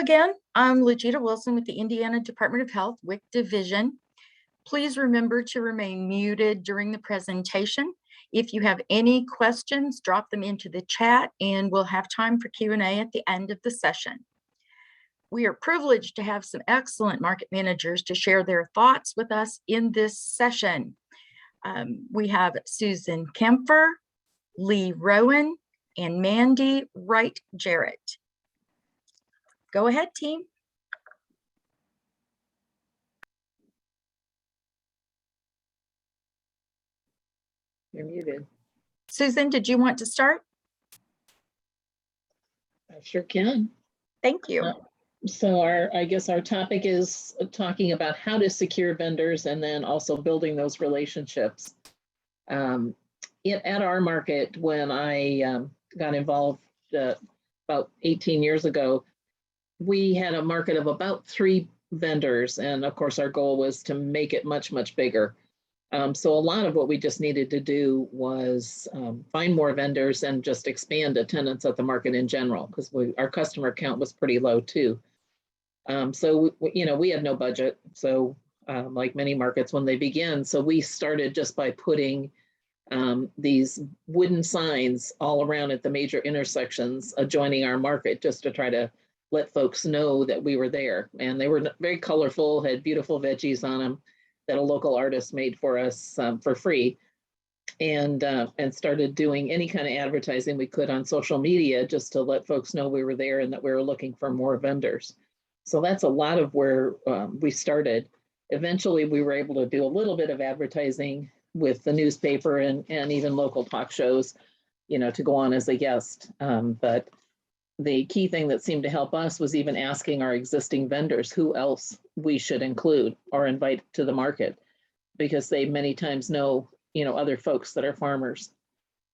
again. I'm Legita Wilson with the Indiana Department of Health WIC Division. Please remember to remain muted during the presentation. If you have any questions, drop them into the chat and we'll have time for Q&A at the end of the session. We are privileged to have some excellent market managers to share their thoughts with us in this session. We have Susan Kaempfer, Leigh Rowan, and Mandy Wright Jarrett. Go ahead, team. You're muted. Susan, did you want to start? I sure can. Thank you. So I guess our topic is talking about how to secure vendors and then also building those relationships. At our market, when I got involved about 18 years ago, we had a market of about 3 vendors. And of course, our goal was to make it much, much bigger. So a lot of what we just needed to do was find more vendors and just expand attendance at the market in general, because our customer count was pretty low too. So, we had no budget. So like many markets when they begin, so we started just by putting these wooden signs all around at the major intersections adjoining our market, just to try to let folks know that we were there. And they were very colorful, had beautiful veggies on them that a local artist made for us for free, and started doing any kind of advertising we could on social media just to let folks know we were there and that we were looking for more vendors. So that's a lot of where we started. Eventually, we were able to do a little bit of advertising with the newspaper and even local talk shows, to go on as a guest. But the key thing that seemed to help us was even asking our existing vendors who else we should include or invite to the market, because they many times know, other folks that are farmers.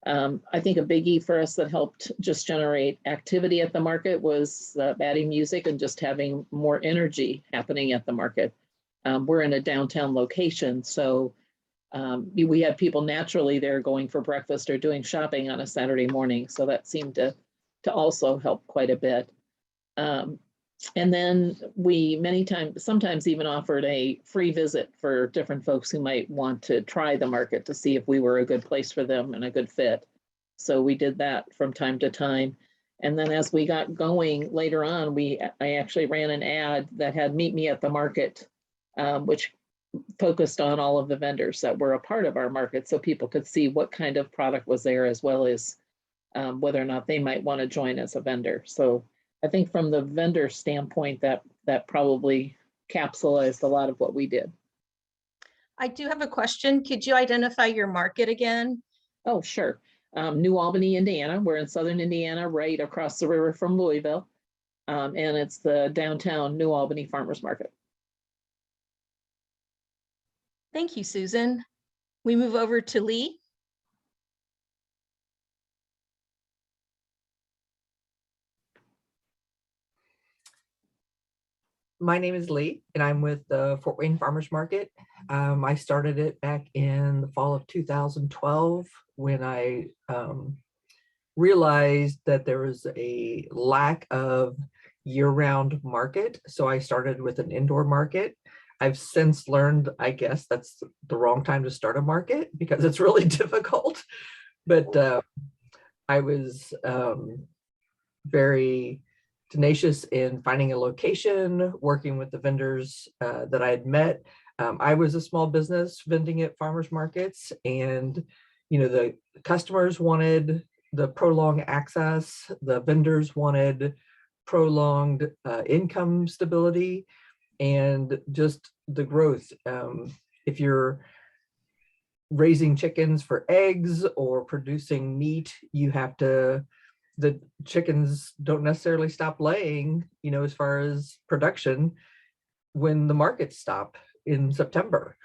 I think a biggie for us that helped just generate activity at the market was adding music and just having more energy happening at the market. We're in a downtown location, so we had people naturally there going for breakfast or doing shopping on a Saturday morning. So that seemed to also help quite a bit. And then we sometimes even offered a free visit for different folks who might want to try the market to see if we were a good place for them and a good fit. So we did that from time to time. And then as we got going later on, I actually ran an ad that had Meet Me at the Market, which focused on all of the vendors that were a part of our market, so people could see what kind of product was there, as well as whether or not they might want to join as a vendor. So I think from the vendor standpoint, that probably capsulized a lot of what we did. I do have a question. Could you identify your market again? Oh, sure. New Albany, Indiana. We're in southern Indiana, right across the river from Louisville. And it's the downtown New Albany Farmers Market. Thank you, Susan. We move over to Leigh. My name is Leigh, and I'm with the Fort Wayne Farmers Market. I started it back in the fall of 2012 when I realized that there was a lack of year-round market. So I started with an indoor market. I've since learned, I guess, that's the wrong time to start a market because it's really difficult. But I was very tenacious in finding a location, working with the vendors that I had met. I was a small business vending at farmers markets, and the customers wanted the prolonged access, the vendors wanted prolonged income stability, and just the growth. If you're raising chickens for eggs or producing meat, the chickens don't necessarily stop laying, as far as production, when the markets stop in September.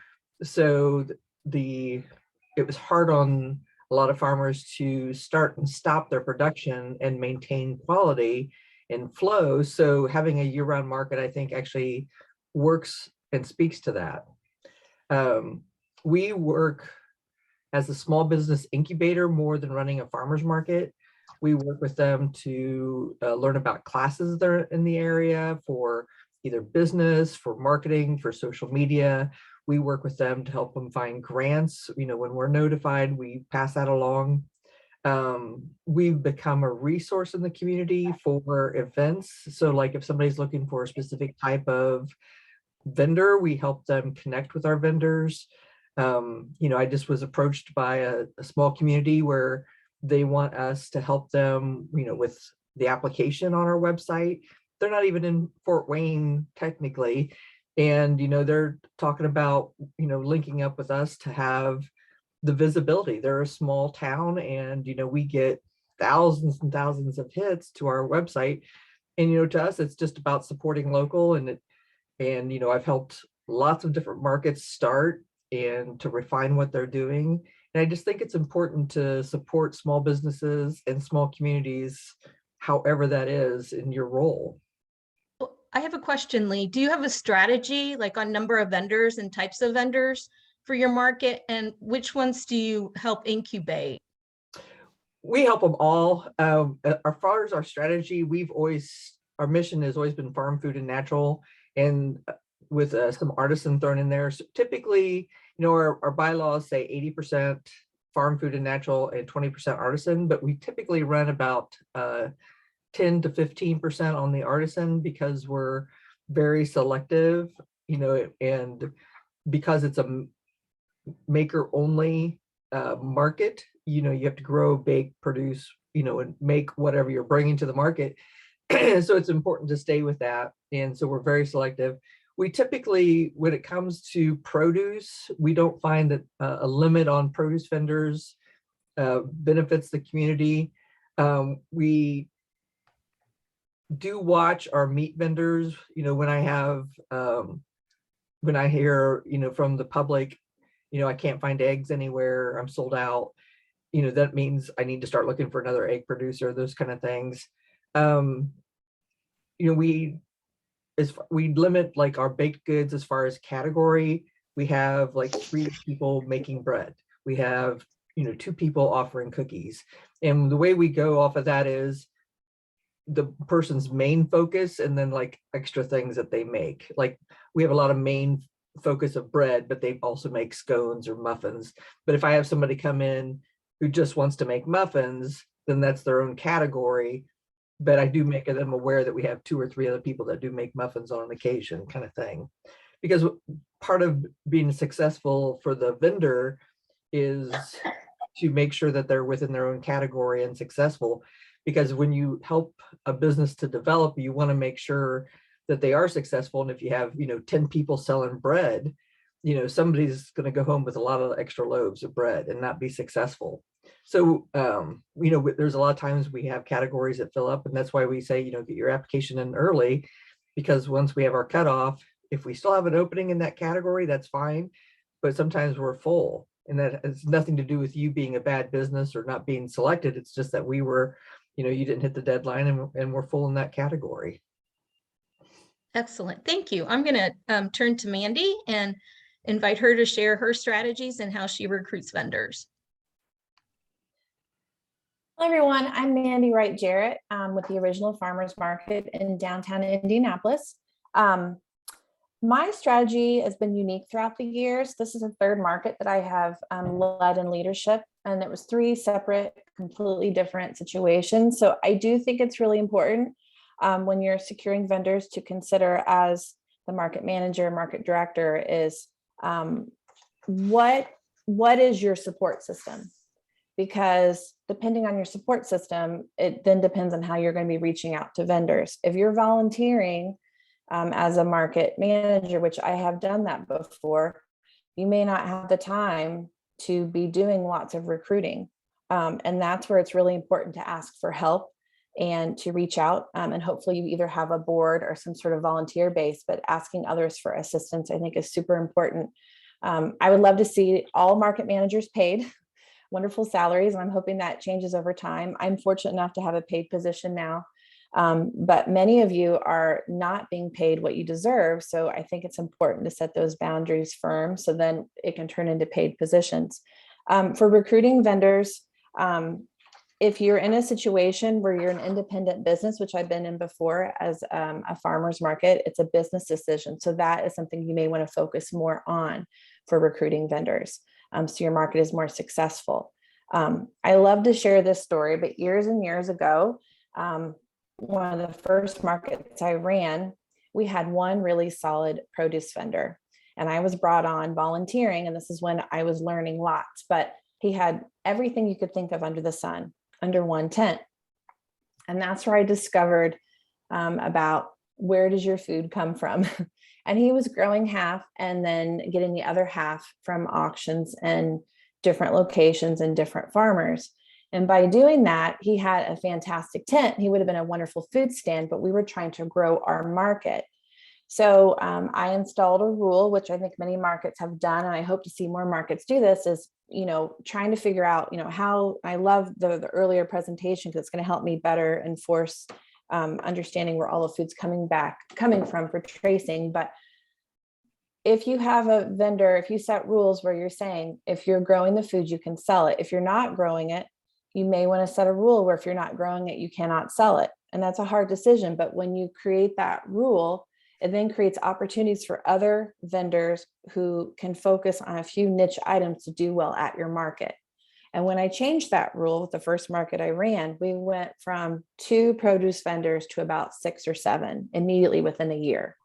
So it was hard on a lot of farmers to start and stop their production and maintain quality and flow. So having a year-round market, I think, actually works and speaks to that. We work as a small business incubator more than running a farmer's market. We work with them to learn about classes that are in the area for either business, for marketing, for social media. We work with them to help them find grants. When we're notified, we pass that along. We've become a resource in the community for events. So like if somebody's looking for a specific type of vendor, we help them connect with our vendors. I just was approached by a small community where they want us to help them, with the application on our website. They're not even in Fort Wayne technically. And, they're talking about, linking up with us to have the visibility. They're a small town and, we get thousands and thousands of hits to our website. And, to us, it's just about supporting local and I've helped lots of different markets start and to refine what they're doing. And I just think it's important to support small businesses and small communities, however that is in your role. I have a question, Leigh. Do you have a strategy like on number of vendors and types of vendors for your market? And which ones do you help incubate? We help them all. As far as our strategy, our mission has always been farm, food, and natural, and with some artisan thrown in there. So typically, our bylaws say 80% farm, food, and natural and 20% artisan, but we typically run about 10 to 15% on the artisan because we're very selective, and because it's a maker only market, you have to grow, bake, produce, and make whatever you're bringing to the market. So it's important to stay with that. And so we're very selective. We typically, when it comes to produce, we don't find that a limit on produce vendors benefits the community. We do watch our meat vendors, when I hear, from the public, I can't find eggs anywhere, I'm sold out, that means I need to start looking for another egg producer, those kind of things. We limit like our baked goods as far as category. We have like 3 people making bread. We have, 2 people offering cookies. And the way we go off of that is the person's main focus and then like extra things that they make. Like we have a lot of main focus of bread, but they also make scones or muffins. But if I have somebody come in who just wants to make muffins, then that's their own category. But I do make them aware that we have 2 or 3 other people that do make muffins on an occasion, kind of thing. Because part of being successful for the vendor is to make sure that they're within their own category and successful. Because when you help a business to develop, you want to make sure that they are successful. And if you have, 10 people selling bread, somebody's going to go home with a lot of extra loaves of bread and not be successful. So, there's a lot of times we have categories that fill up, and that's why we say, get your application in early, because once we have our cutoff, if we still have an opening in that category, that's fine. But sometimes we're full, and that has nothing to do with you being a bad business or not being selected. It's just that we were, you didn't hit the deadline and we're full in that category. Excellent. Thank you. I'm going to turn to Mandy and invite her to share her strategies and how she recruits vendors. Hello, everyone. I'm Mandy Wright Jarrett with the Original Farmers Market in downtown Indianapolis. My strategy has been unique throughout the years. This is the 3rd market that I have led in leadership, and it was 3 separate, completely different situations. So I do think it's really important when you're securing vendors to consider as the market manager, market director is what is your support system? Because depending on your support system, it then depends on how you're going to be reaching out to vendors. If you're volunteering as a market manager, which I have done that before, you may not have the time to be doing lots of recruiting. And that's where it's really important to ask for help and to reach out. And hopefully you either have a board or some sort of volunteer base, but asking others for assistance, I think, is super important. I would love to see all market managers paid wonderful salaries, and I'm hoping that changes over time. I'm fortunate enough to have a paid position now, but many of you are not being paid what you deserve. So I think it's important to set those boundaries firm so then it can turn into paid positions. For recruiting vendors, if you're in a situation where you're an independent business, which I've been in before as a farmer's market, it's a business decision. So that is something you may want to focus more on for recruiting vendors. So your market is more successful. I love to share this story, but years and years ago, one of the first markets I ran, we had one really solid produce vendor, and I was brought on volunteering. And this is when I was learning lots, but he had everything you could think of under the sun, under one tent. And that's where I discovered about where does your food come from? And he was growing half and then getting the other half from auctions and different locations and different farmers. And by doing that, he had a fantastic tent. He would have been a wonderful food stand, but we were trying to grow our market. So I installed a rule, which I think many markets have done, and I hope to see more markets do this, is, trying to figure out, how. I love the earlier presentation because it's going to help me better enforce understanding where all the food's coming from for tracing. But if you have a vendor, if you set rules where you're saying, if you're growing the food, you can sell it. If you're not growing it, you may want to set a rule where if you're not growing it, you cannot sell it. And that's a hard decision. But when you create that rule, it then creates opportunities for other vendors who can focus on a few niche items to do well at your market. And when I changed that rule with the first market I ran, we went from 2 produce vendors to about 6 or 7 immediately within a year.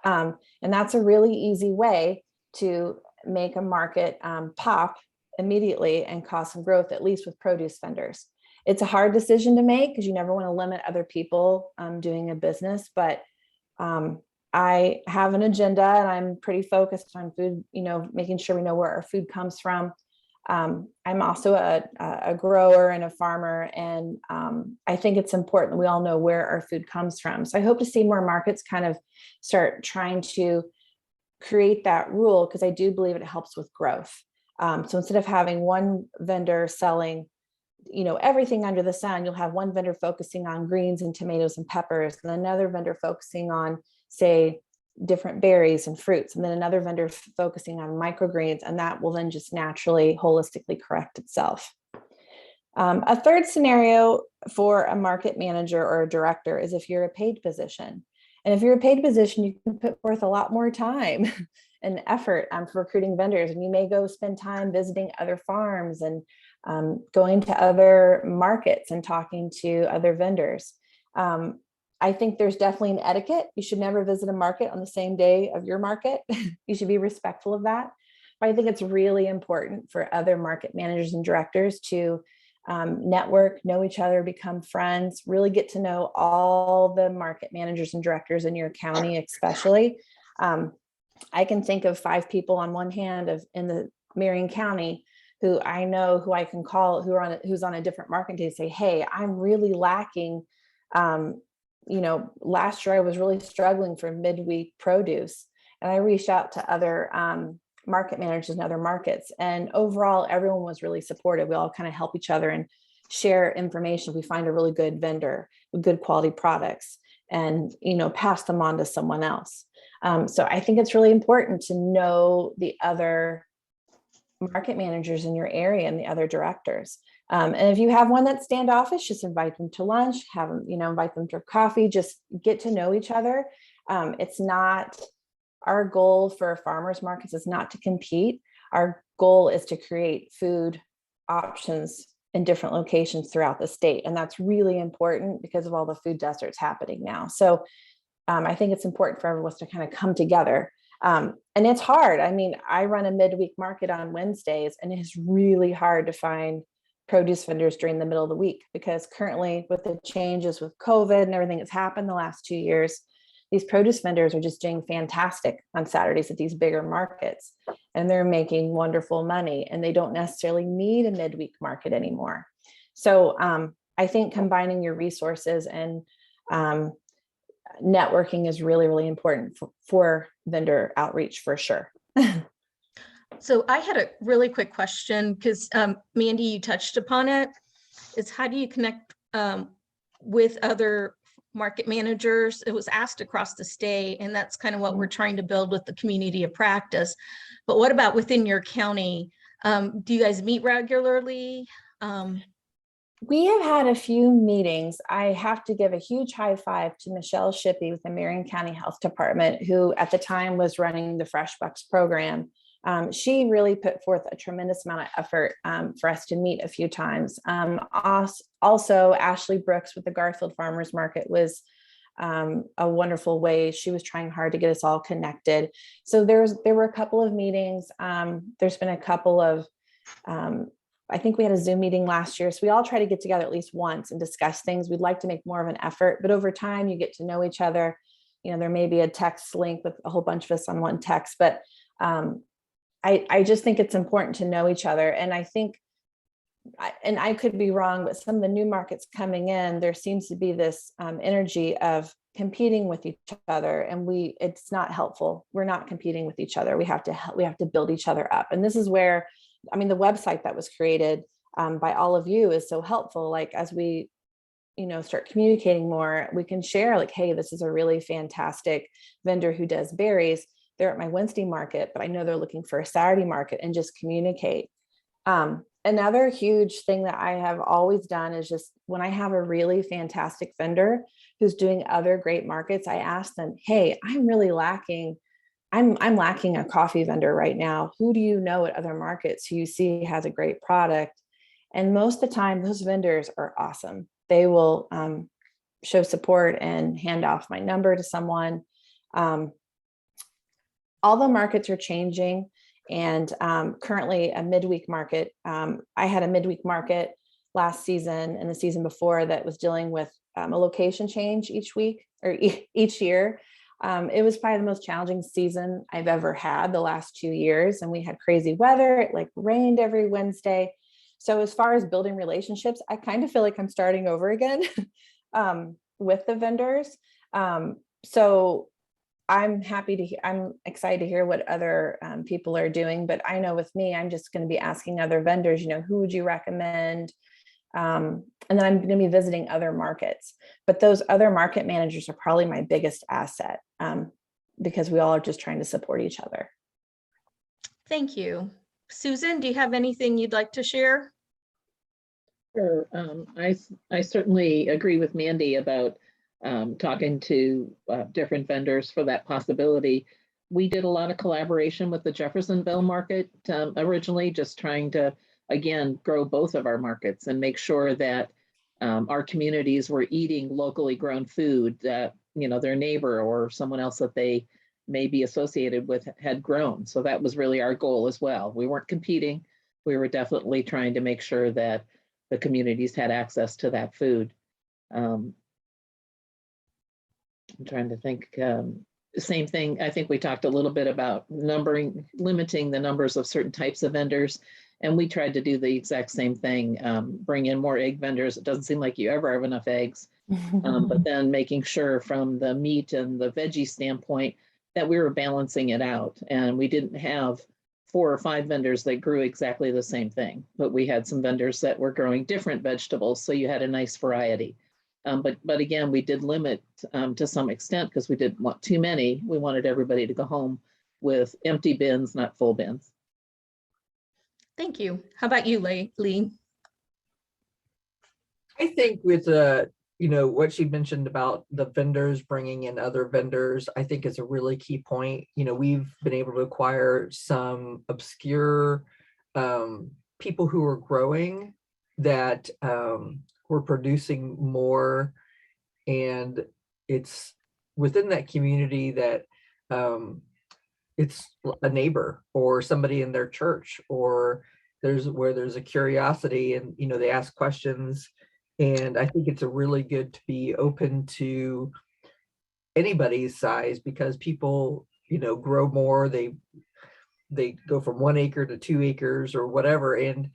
And that's a really easy way to make a market pop immediately and cause some growth, at least with produce vendors. It's a hard decision to make because you never want to limit other people doing a business, but I have an agenda and I'm pretty focused on food, making sure we know where our food comes from. I'm also a grower and a farmer, and I think it's important we all know where our food comes from. So I hope to see more markets kind of start trying to create that rule, because I do believe it helps with growth. So instead of having one vendor selling, everything under the sun, you'll have one vendor focusing on greens and tomatoes and peppers, and another vendor focusing on, say, different berries and fruits, and then another vendor focusing on microgreens, and that will then just naturally, holistically correct itself. A third scenario for a market manager or a director is if you're a paid position. And if you're a paid position, you can put forth a lot more time and effort for recruiting vendors, and you may go spend time visiting other farms and going to other markets and talking to other vendors. I think there's definitely an etiquette. You should never visit a market on the same day of your market. You should be respectful of that. But I think it's really important for other market managers and directors to network, know each other, become friends, really get to know all the market managers and directors in your county, especially. I can think of 5 people on one hand in the Marion County who I know, who I can call, who's on a different market day, say, hey, I'm really lacking. Last year I was really struggling for midweek produce, and I reached out to other market managers in other markets, and overall everyone was really supportive. We all kind of help each other and share information. We find a really good vendor with good quality products and pass them on to someone else. So I think it's really important to know the other market managers in your area and the other directors. And if you have one that's standoffish, just invite them to lunch, have them, invite them to coffee, just get to know each other. It's not our goal for farmers markets is not to compete. Our goal is to create food options in different locations throughout the state. And that's really important because of all the food deserts happening now. So I think it's important for everyone to kind of come together. And it's hard. I mean, I run a midweek market on Wednesdays, and it's really hard to find produce vendors during the middle of the week, because currently with the changes with COVID and everything that's happened the last 2 years, these produce vendors are just doing fantastic on Saturdays at these bigger markets, and they're making wonderful money, and they don't necessarily need a midweek market anymore. So I think combining your resources and networking is really, really important for vendor outreach for sure. So I had a really quick question, because Mandy, you touched upon it, is how do you connect with other market managers? It was asked across the state, and that's kind of what we're trying to build with the community of practice. But what about within your county? Do you guys meet regularly? We have had a few meetings. I have to give a huge high five to Michelle Shippey with the Marion County Health Department, who at the time was running the Fresh Bucks program. She really put forth a tremendous amount of effort for us to meet a few times. Also, Ashley Brooks with the Garfield Farmers Market was a wonderful way. She was trying hard to get us all connected. So there were a couple of meetings. There's been a couple of I think we had a Zoom meeting last year. So we all try to get together at least once and discuss things. We'd like to make more of an effort, but over time you get to know each other. You know, there may be a text link with a whole bunch of us on one text, but I just think it's important to know each other. And I think, and I could be wrong, but some of the new markets coming in, there seems to be this energy of competing with each other, and it's not helpful. We're not competing with each other. We have to build each other up. And this is where, I mean, the website that was created by all of you is so helpful. Like, as we, start communicating more, we can share like, hey, this is a really fantastic vendor who does berries. They're at my Wednesday market, but I know they're looking for a Saturday market, and just communicate. Another huge thing that I have always done is just when I have a really fantastic vendor who's doing other great markets, I ask them, hey, I'm really lacking. I'm lacking a coffee vendor right now. Who do you know at other markets who you see has a great product? And most of the time, those vendors are awesome. They will show support and hand off my number to someone. All the markets are changing. And currently a midweek market. I had a midweek market last season and the season before that was dealing with a location change each week or each year. It was probably the most challenging season I've ever had the last 2 years. And we had crazy weather. It like rained every Wednesday. So as far as building relationships, I kind of feel like I'm starting over again with the vendors. So I'm excited to hear what other people are doing, but I know with me, I'm just going to be asking other vendors, who would you recommend? And then I'm going to be visiting other markets, but those other market managers are probably my biggest asset because we all are just trying to support each other. Thank you. Susan, do you have anything you'd like to share? Sure. I certainly agree with Mandy about talking to different vendors for that possibility. We did a lot of collaboration with the Jeffersonville market originally, just trying to, again, grow both of our markets and make sure that our communities were eating locally grown food that, their neighbor or someone else that they may be associated with had grown. So that was really our goal as well. We weren't competing. We were definitely trying to make sure that the communities had access to that food. I'm trying to think, same thing. I think we talked a little bit about limiting the numbers of certain types of vendors. And we tried to do the exact same thing, bring in more egg vendors. It doesn't seem like you ever have enough eggs, but then making sure from the meat and the veggie standpoint that we were balancing it out. And we didn't have 4 or 5 vendors that grew exactly the same thing, but we had some vendors that were growing different vegetables. So you had a nice variety. But again, we did limit to some extent because we didn't want too many. We wanted everybody to go home with empty bins, not full bins. Thank you. How about you, Leigh? I think with what she mentioned about the vendors bringing in other vendors, I think is a really key point. We've been able to acquire some obscure people who are growing that we're producing more, and it's within that community that it's a neighbor or somebody in their church, or there's a curiosity and they ask questions. And I think it's a really good to be open to anybody's size, because people grow more, they go from 1 acre to 2 acres or whatever, and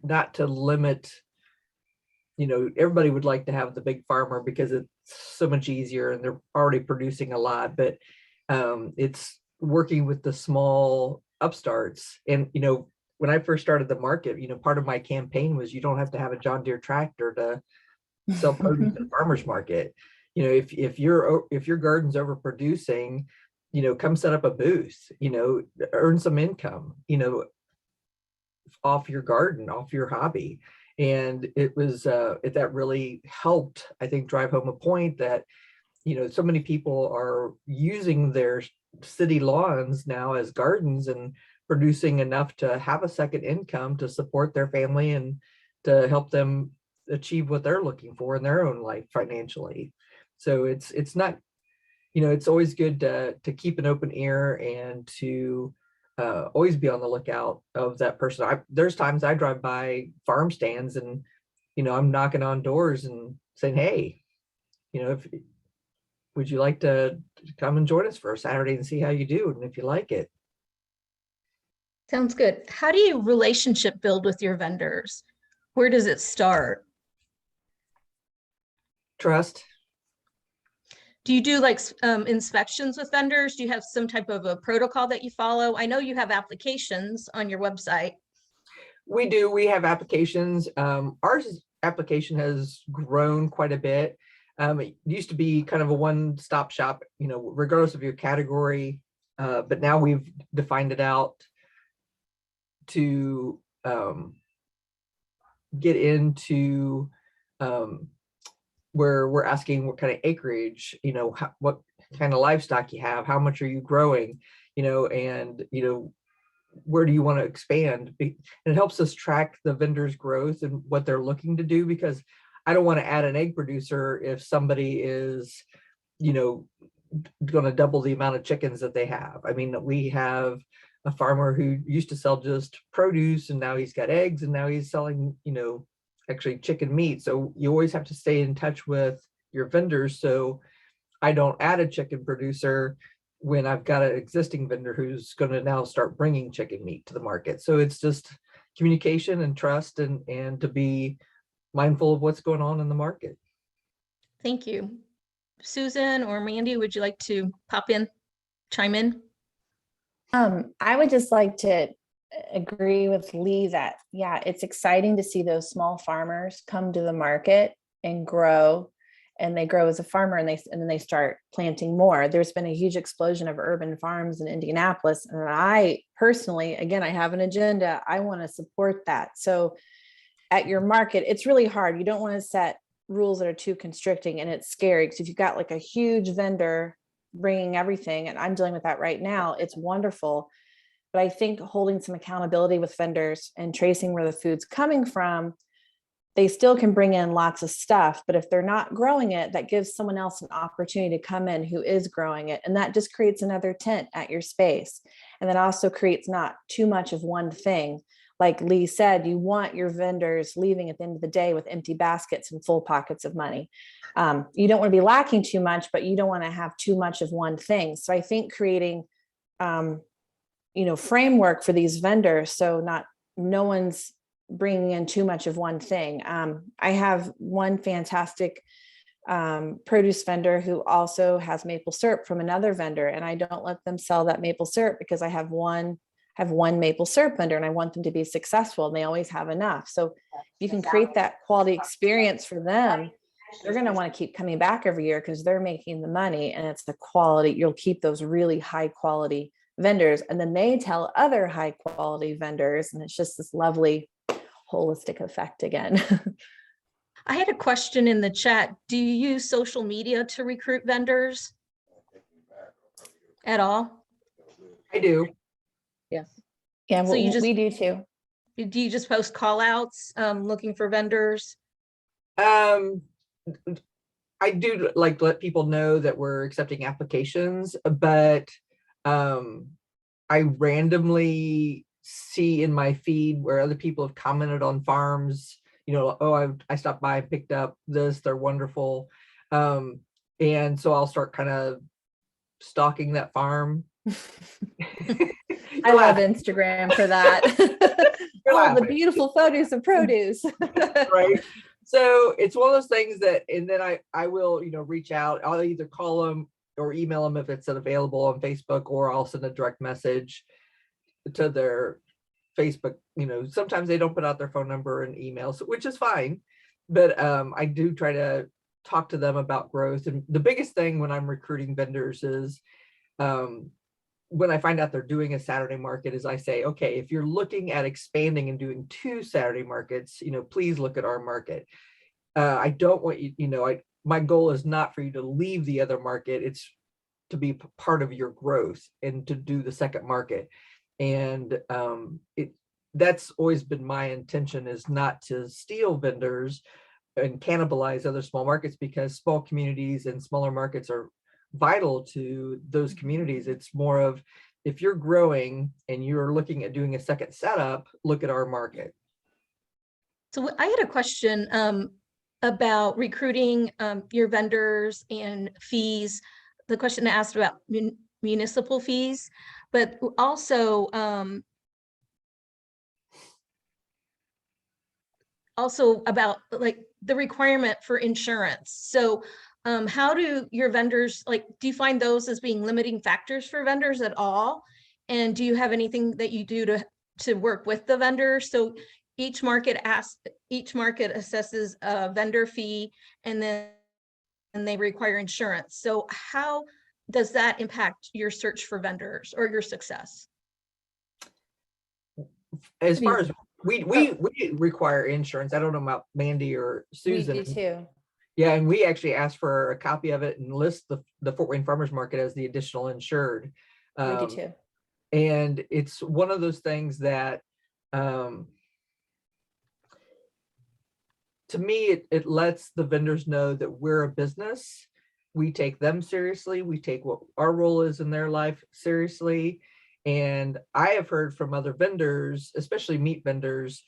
not to limit, everybody would like to have the big farmer because it's so much easier and they're already producing a lot, but it's working with the small upstarts. And when I first started the market, part of my campaign was you don't have to have a John Deere tractor to sell produce at farmers market. If your garden's overproducing, come set up a booth, earn some income. off your garden, off your hobby. And it was that really helped, I think, drive home a point that, so many people are using their city lawns now as gardens and producing enough to have a second income to support their family and to help them achieve what they're looking for in their own life financially. So it's not, it's always good to keep an open ear and to always be on the lookout of that person. There's times I drive by farm stands and, I'm knocking on doors and saying, hey, would you like to come and join us for a Saturday and see how you do? And if you like it. Sounds good. How do you relationship build with your vendors? Where does it start? Trust. Do you do like inspections with vendors? Do you have some type of a protocol that you follow? I know you have applications on your website. We do. We have applications. Our application has grown quite a bit. It used to be kind of a one-stop shop, regardless of your category. But now we've defined it out to get into where we're asking what kind of acreage, what kind of livestock you have, how much are you growing, and, where do you want to expand? And it helps us track the vendor's growth and what they're looking to do, because I don't want to add an egg producer if somebody is, going to double the amount of chickens that they have. I mean, we have a farmer who used to sell just produce and now he's got eggs and now he's selling, actually chicken meat. So you always have to stay in touch with your vendors. So I don't add a chicken producer when I've got an existing vendor who's going to now start bringing chicken meat to the market. So it's just communication and trust and to be mindful of what's going on in the market. Thank you. Susan or Mandy, would you like to pop in, chime in? I would just like to agree with Leigh that, yeah, it's exciting to see those small farmers come to the market and grow, and they grow as a farmer and then they start planting more. There's been a huge explosion of urban farms in Indianapolis. And I personally, again, I have an agenda. I want to support that. So at your market, it's really hard. You don't want to set rules that are too constricting, and it's scary because if you've got like a huge vendor bringing everything, and I'm dealing with that right now, it's wonderful. But I think holding some accountability with vendors and tracing where the food's coming from, they still can bring in lots of stuff. But if they're not growing it, that gives someone else an opportunity to come in who is growing it. And that just creates another tent at your space. And that also creates not too much of one thing. Like Leigh said, you want your vendors leaving at the end of the day with empty baskets and full pockets of money. You don't want to be lacking too much, but you don't want to have too much of one thing. So I think creating, framework for these vendors, so no one's bringing in too much of one thing. I have one fantastic produce vendor who also has maple syrup from another vendor, and I don't let them sell that maple syrup because I have one maple syrup vendor and I want them to be successful, and they always have enough. So you can create that quality experience for them. They're going to want to keep coming back every year because they're making the money, and it's the quality. You'll keep those really high quality vendors, and then they tell other high quality vendors, and it's just this lovely holistic effect again. I had a question in the chat. Do you use social media to recruit vendors at all? I do. Yes. Yeah, So we do too. Do you just post call outs looking for vendors? I do like to let people know that we're accepting applications, but I randomly see in my feed where other people have commented on farms, oh, I stopped by and picked up this, they're wonderful. And so I'll start kind of stalking that farm. I love Instagram for that. All the beautiful photos of produce. Right. So it's one of those things that, and then I will, reach out. I'll either call them or email them if it's available on Facebook, or I'll send a direct message to their Facebook. Sometimes they don't put out their phone number and email, which is fine. But I do try to talk to them about growth. And the biggest thing when I'm recruiting vendors is when I find out they're doing a Saturday market is I say, okay, if you're looking at expanding and doing 2 Saturday markets, please look at our market. I don't want you, my goal is not for you to leave the other market. It's to be part of your growth and to do the second market. And that's always been my intention, is not to steal vendors and cannibalize other small markets, because small communities and smaller markets are vital to those communities. It's more of, if you're growing and you're looking at doing a second setup, look at our market. So I had a question about recruiting your vendors and fees. The question I asked about municipal fees, but also about like the requirement for insurance. So how do your vendors, do you find those as being limiting factors for vendors at all? And do you have anything that you do to work with the vendors? So each market assesses a vendor fee, and then they require insurance. So how does that impact your search for vendors or your success? As far as we require insurance. I don't know about Mandy or Susan. We do too. Yeah, and we actually asked for a copy of it and list the Fort Wayne Farmers Market as the additional insured. We do too. And it's one of those things that, to me, it lets the vendors know that we're a business. We take them seriously. We take what our role is in their life seriously. And I have heard from other vendors, especially meat vendors,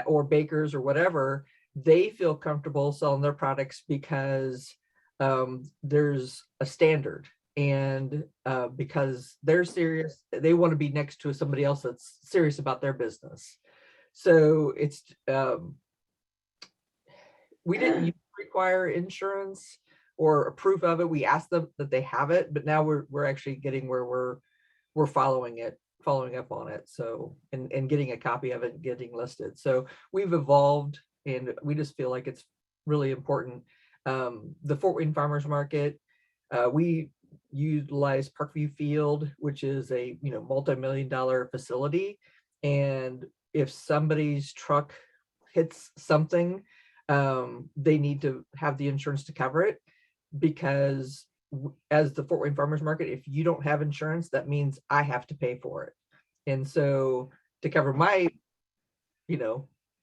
or bakers or whatever, they feel comfortable selling their products because there's a standard, and because they're serious, they want to be next to somebody else that's serious about their business. So it's we didn't require insurance or a proof of it. We asked them that they have it, but now we're actually getting where we're following up on it. So and getting a copy of it and getting listed. So we've evolved, and we just feel like it's really important. The Fort Wayne Farmers Market, we utilize Parkview Field, which is a multi-million-dollar facility. And if somebody's truck hits something, they need to have the insurance to cover it, because as the Fort Wayne Farmers Market, if you don't have insurance, that means I have to pay for it. And so to cover my,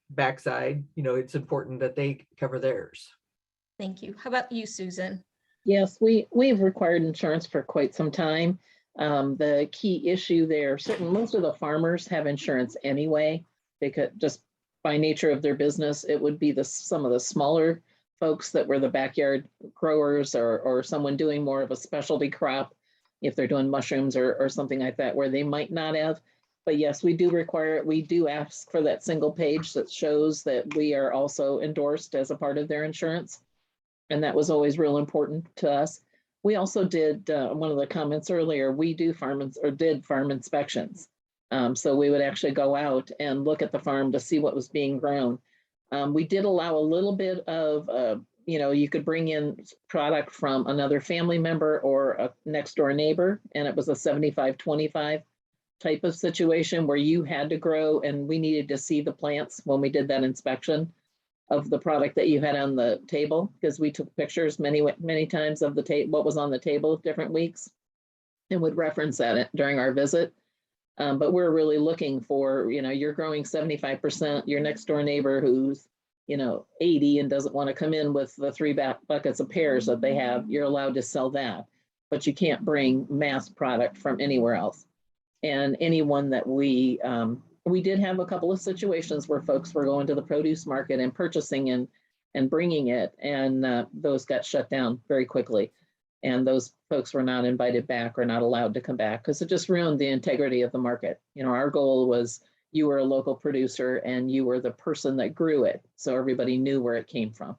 backside, it's important that they cover theirs. Thank you. How about you, Susan? Yes, we've required insurance for quite some time. The key issue there, most of the farmers have insurance anyway, because just by nature of their business, it would be some of the smaller folks that were the backyard growers, or someone doing more of a specialty crop, if they're doing mushrooms or something like that, where they might not have. But yes, we do require it. We do ask for that single page that shows that we are also endorsed as a part of their insurance. And that was always real important to us. We also did, one of the comments earlier, we did farm inspections. So we would actually go out and look at the farm to see what was being grown. We did allow a little bit of, you could bring in product from another family member or a next door neighbor, and it was a 75-25 type of situation where you had to grow, and we needed to see the plants when we did that inspection of the product that you had on the table, because we took pictures many times of what was on the table different weeks, and would reference that during our visit. But we're really looking for, you're growing 75%, your next door neighbor who's, 80 and doesn't want to come in with the 3 buckets of pears that they have, you're allowed to sell that, but you can't bring mass product from anywhere else. And anyone that we did have a couple of situations where folks were going to the produce market and purchasing and bringing it, and those got shut down very quickly. And those folks were not invited back or not allowed to come back, because it just ruined the integrity of the market. Our goal was, you were a local producer and you were the person that grew it, so everybody knew where it came from.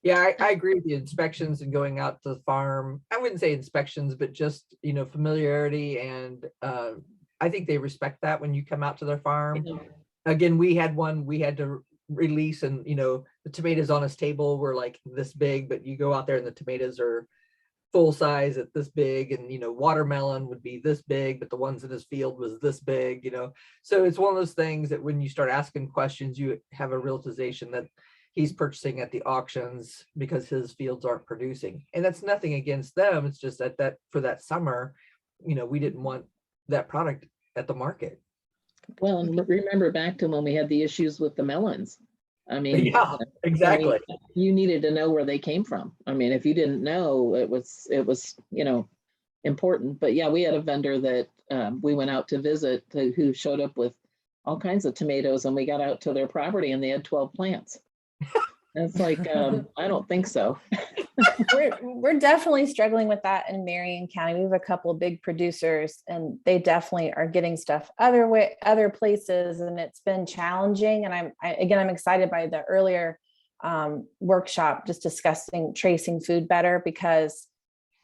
Yeah, I agree with the inspections and going out to the farm. I wouldn't say inspections, but just, familiarity. And I think they respect that when you come out to their farm. Yeah. Again, we had to release, and the tomatoes on his table were like this big, but you go out there and the tomatoes are full size at this big, and watermelon would be this big, but the ones in his field was this big. So it's one of those things that when you start asking questions, you have a realization that he's purchasing at the auctions because his fields aren't producing. And that's nothing against them. It's just that for that summer, we didn't want that product at the market. Well, and remember back to when we had the issues with the melons. I mean, Yeah, exactly. You needed to know where they came from. I mean, if you didn't know, it was, important. But yeah, we had a vendor that we went out to visit who showed up with all kinds of tomatoes, and we got out to their property and they had 12 plants. And it's like, I don't think so. We're definitely struggling with that in Marion County. We have a couple of big producers, and they definitely are getting stuff other places, and it's been challenging. And I'm excited by the earlier workshop just discussing tracing food better, because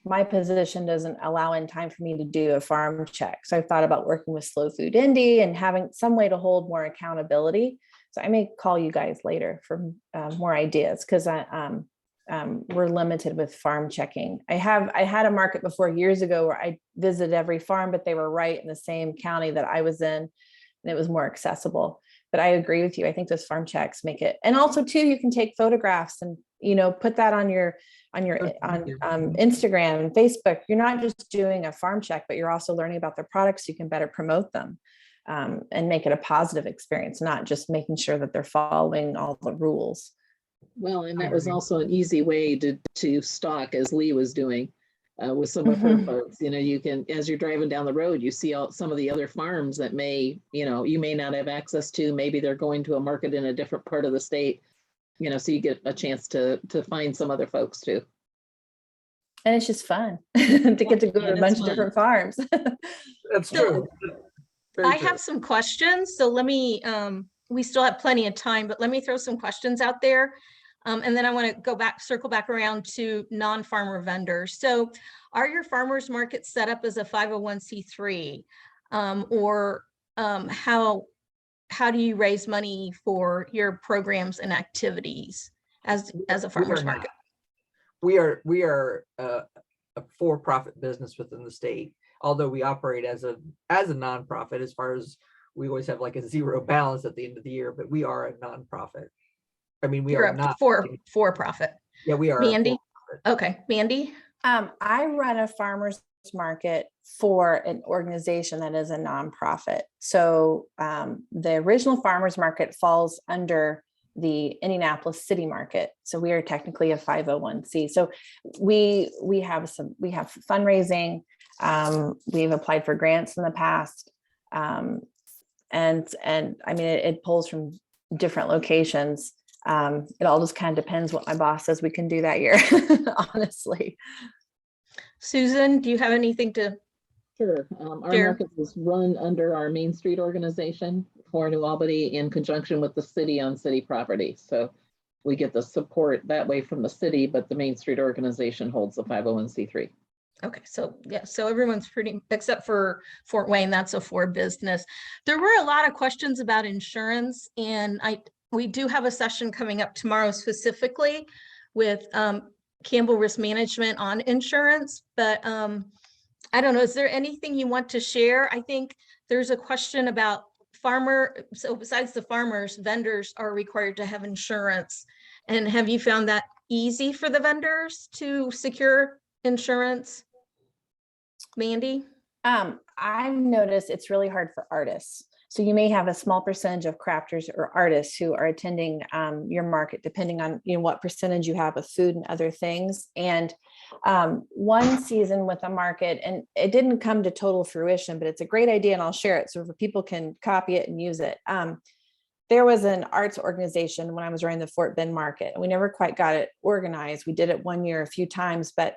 my position doesn't allow in time for me to do a farm check. So I've thought about working with Slow Food Indy and having some way to hold more accountability. So I may call you guys later for more ideas, because we're limited with farm checking. I had a market before years ago where I visited every farm, but they were right in the same county that I was in, and it was more accessible. But I agree with you. I think those farm checks make it, and also too, you can take photographs and put that on Instagram and Facebook. You're not just doing a farm check, but you're also learning about their products. So you can better promote them. And make it a positive experience, not just making sure that they're following all the rules. Well, and that was also an easy way to stock, as Leigh was doing with some of her folks. You can, as you're driving down the road, you see some of the other farms that you may not have access to. Maybe they're going to a market in a different part of the state, so you get a chance to find some other folks too. And it's just fun to get to go to a bunch of different farms. That's true. I have some questions, so let me, we still have plenty of time, but let me throw some questions out there. And then I want to circle back around to non-farmer vendors. So are your farmers markets set up as a 501c3? Or how do you raise money for your programs and activities as a farmers market? We are a for-profit business within the state. Although we operate as a nonprofit, as far as we always have like a zero balance at the end of the year, but we are a nonprofit. I mean, we are not for profit. Yeah, we are. Mandy. Okay, Mandy. I run a farmers market for an organization that is a nonprofit. So the original farmers market falls under the Indianapolis City Market. So we are technically a 501c. So we have fundraising. We've applied for grants in the past. And I mean, it pulls from different locations. It all just kind of depends what my boss says we can do that year, honestly. Susan, do you have anything to? Sure. Our market is run under our Main Street organization for New Albany in conjunction with the city on city property. So we get the support that way from the city, but the Main Street organization holds the 501c3. Okay, so yeah, so everyone's pretty, except for Fort Wayne, that's a for business. There were a lot of questions about insurance, and we do have a session coming up tomorrow specifically with Campbell Risk Management on insurance, but I don't know, is there anything you want to share? I think there's a question about so besides the farmers, vendors are required to have insurance. And have you found that easy for the vendors to secure insurance? Mandy? I've noticed it's really hard for artists. So you may have a small percentage of crafters or artists who are attending your market, depending on what percentage you have of food and other things. And one season with a market, and it didn't come to total fruition, but it's a great idea, and I'll share it so people can copy it and use it. There was an arts organization when I was running the Fort Bend market, and we never quite got it organized. We did it one year a few times, but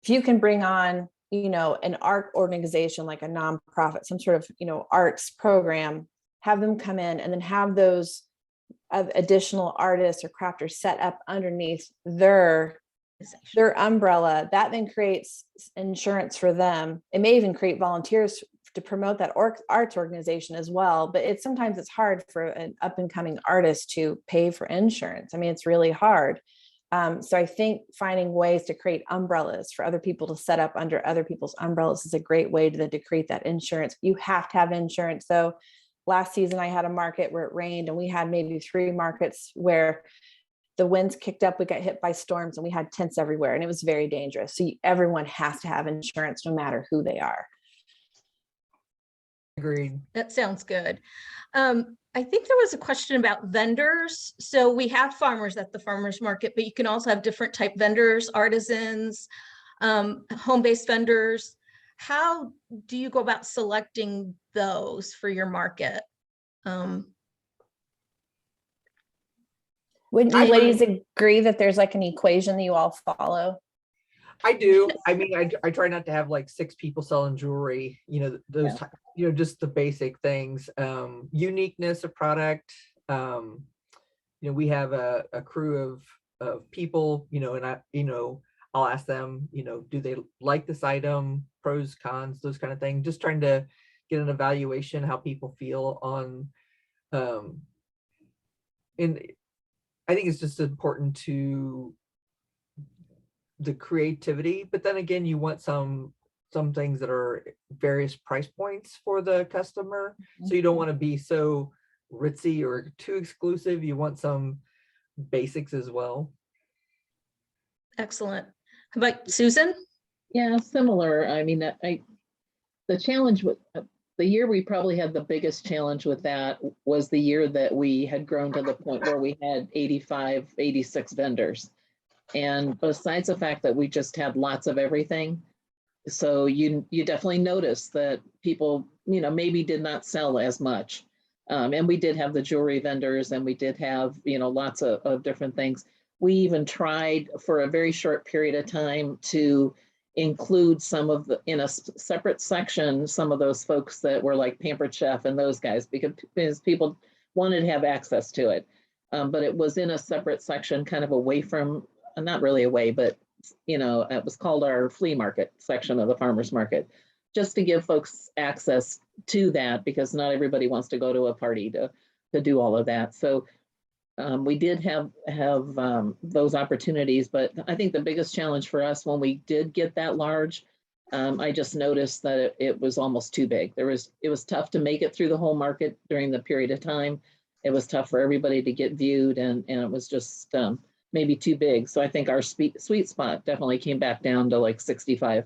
if you can bring on an art organization, like a nonprofit, some sort of, arts program, have them come in and then have those additional artists or crafters set up underneath their umbrella, that then creates insurance for them. It may even create volunteers to promote that arts organization as well. But sometimes it's hard for an up and coming artist to pay for insurance. I mean, it's really hard. So I think finding ways to create umbrellas for other people to set up under other people's umbrellas is a great way to create that insurance. You have to have insurance. So last season I had a market where it rained, and we had maybe 3 markets where the winds kicked up, we got hit by storms, and we had tents everywhere, and it was very dangerous. So everyone has to have insurance no matter who they are. Agreed. That sounds good. I think there was a question about vendors. So we have farmers at the farmers market, but you can also have different type vendors, artisans, home-based vendors. How do you go about selecting those for your market? Wouldn't you ladies agree that there's like an equation that you all follow? I do. I mean, I try not to have like 6 people selling jewelry, those, just the basic things, uniqueness of product. We have a crew of people, and I'll ask them, do they like this item, pros, cons, those kind of things, just trying to get an evaluation, how people feel on, and I think it's just important to the creativity, but then again, you want some things that are various price points for the customer. So you don't want to be so ritzy or too exclusive. You want some basics as well. Excellent. How about Susan? Yeah, similar. I mean, the challenge with the year we probably had the biggest challenge with that was the year that we had grown to the point where we had 85, 86 vendors. And besides the fact that we just had lots of everything, so you definitely notice that people, maybe did not sell as much. And we did have the jewelry vendors, and we did have, lots of different things. We even tried for a very short period of time to include some of in a separate section, some of those folks that were like Pampered Chef and those guys, because people wanted to have access to it. But it was in a separate section, kind of away from, not really away, but it was called our flea market section of the farmers market, just to give folks access to that, because not everybody wants to go to a party to do all of that. So we did have those opportunities, but I think the biggest challenge for us when we did get that large, I just noticed that it was almost too big. It was tough to make it through the whole market during the period of time. It was tough for everybody to get viewed, and it was just maybe too big. So I think our sweet spot definitely came back down to like 65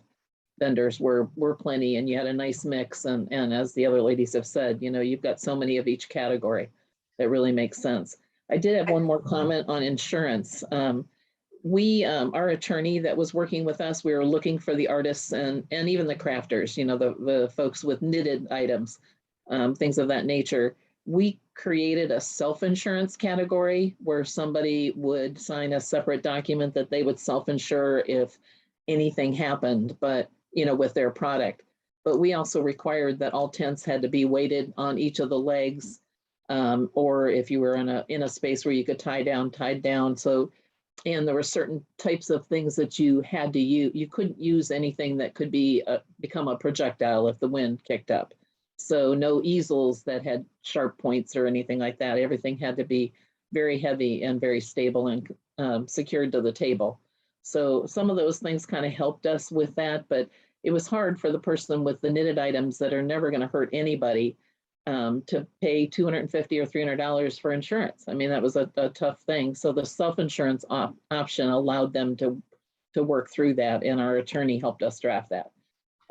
vendors were plenty, and you had a nice mix. And as the other ladies have said, you've got so many of each category that really makes sense. I did have one more comment on insurance. Our attorney that was working with us, we were looking for the artists and even the crafters, the folks with knitted items, things of that nature. We created a self-insurance category where somebody would sign a separate document that they would self-insure if anything happened, but with their product. But we also required that all tents had to be weighted on each of the legs, or if you were in a space where you could tied down. So, and there were certain types of things that you had to use. You couldn't use anything that could become a projectile if the wind kicked up. So no easels that had sharp points or anything like that. Everything had to be very heavy and very stable and secured to the table. So some of those things kind of helped us with that, but it was hard for the person with the knitted items that are never going to hurt anybody to pay $250 or $300 for insurance. I mean, that was a tough thing. So the self-insurance option allowed them to work through that, and our attorney helped us draft that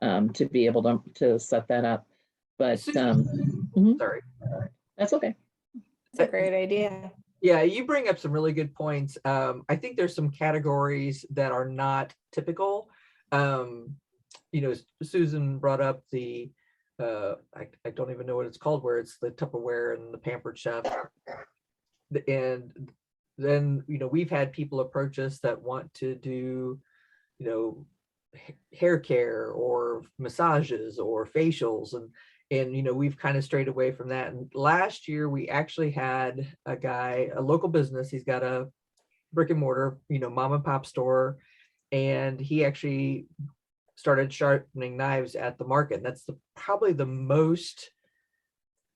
to be able to set that up. But Sorry. That's okay. It's a great idea. Yeah, you bring up some really good points. I think there's some categories that are not typical. Susan brought up the I don't even know what it's called, where it's the Tupperware and the Pampered Chef. And then, we've had people approach us that want to do, hair care or massages or facials, and we've kind of strayed away from that. And last year we actually had a local business. He's got a brick and mortar, mom and pop store, and he actually started sharpening knives at the market. And that's probably the most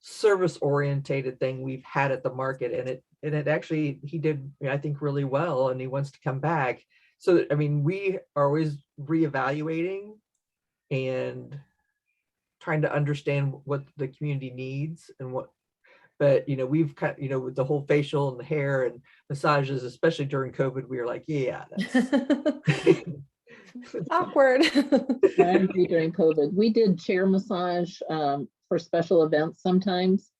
service orientated thing we've had at the market. And and it actually, he did, I think, really well, and he wants to come back. So, I mean, we are always reevaluating and trying to understand what the community needs and what, but, you know, we've cut, you know, with the whole facial and the hair and massages, especially during COVID, we were like, yeah, that's Awkward. I agree during COVID. We did chair massage for special events sometimes.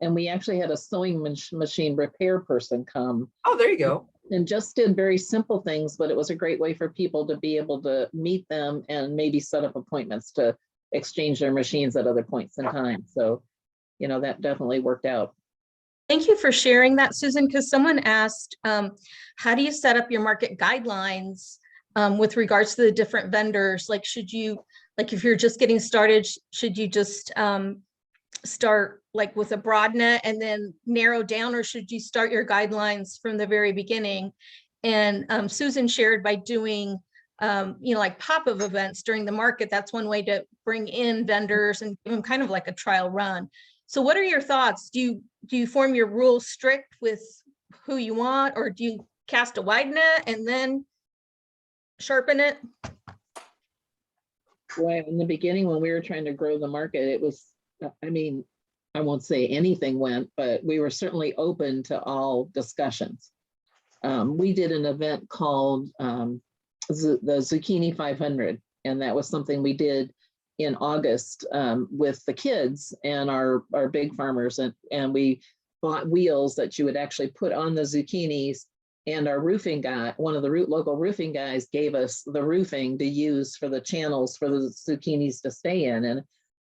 And we actually had a sewing machine repair person come oh, there you go. and just did very simple things, but it was a great way for people to be able to meet them and maybe set up appointments to exchange their machines at other points in time. So, you know, that definitely worked out. Thank you for sharing that, Susan, because someone asked, how do you set up your market guidelines with regards to the different vendors? Like, should you, like, if you're just getting started, should you just start like with a broad net and then narrow down, or should you start your guidelines from the very beginning? And Susan shared by doing, you know, like pop-up events during the market. That's one way to bring in vendors and give them kind of like a trial run. So what are your thoughts? Do you form your rules strict with who you want, or do you cast a wide net and then sharpen it? Well, in the beginning, when we were trying to grow the market, it was, I mean, I won't say anything went, but we were certainly open to all discussions. We did an event called the Zucchini 500, and that was something we did in August with the kids and our big farmers, and we bought wheels that you would actually put on the zucchinis, and our roofing guy, one of the local roofing guys, gave us the roofing to use for the channels for the zucchinis to stay in, and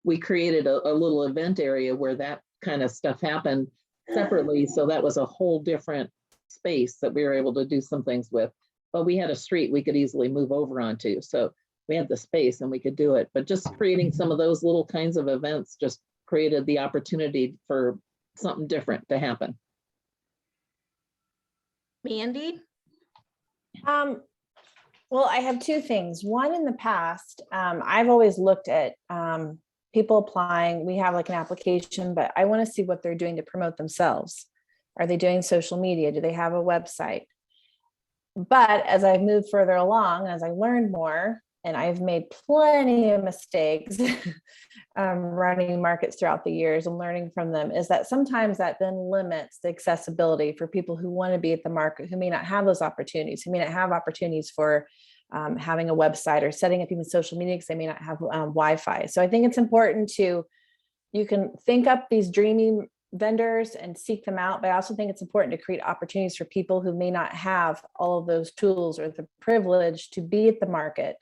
we created a little event area where that kind of stuff happened separately. So that was a whole different space that we were able to do some things with, but we had a street we could easily move over onto. So we had the space and we could do it, but just creating some of those little kinds of events just created the opportunity for something different to happen. Mandy? Well, I have two things. One, in the past, I've always looked at people applying. We have like an application, but I want to see what they're doing to promote themselves. Are they doing social media? Do they have a website? But as I've moved further along, as I learned more, and I've made plenty of mistakes running markets throughout the years and learning from them, is that sometimes that then limits the accessibility for people who want to be at the market, who may not have those opportunities, who may not have opportunities for having a website or setting up even social media because they may not have Wi-Fi. So I think it's important you can think up these dreaming vendors and seek them out, but I also think it's important to create opportunities for people who may not have all of those tools or the privilege to be at the market.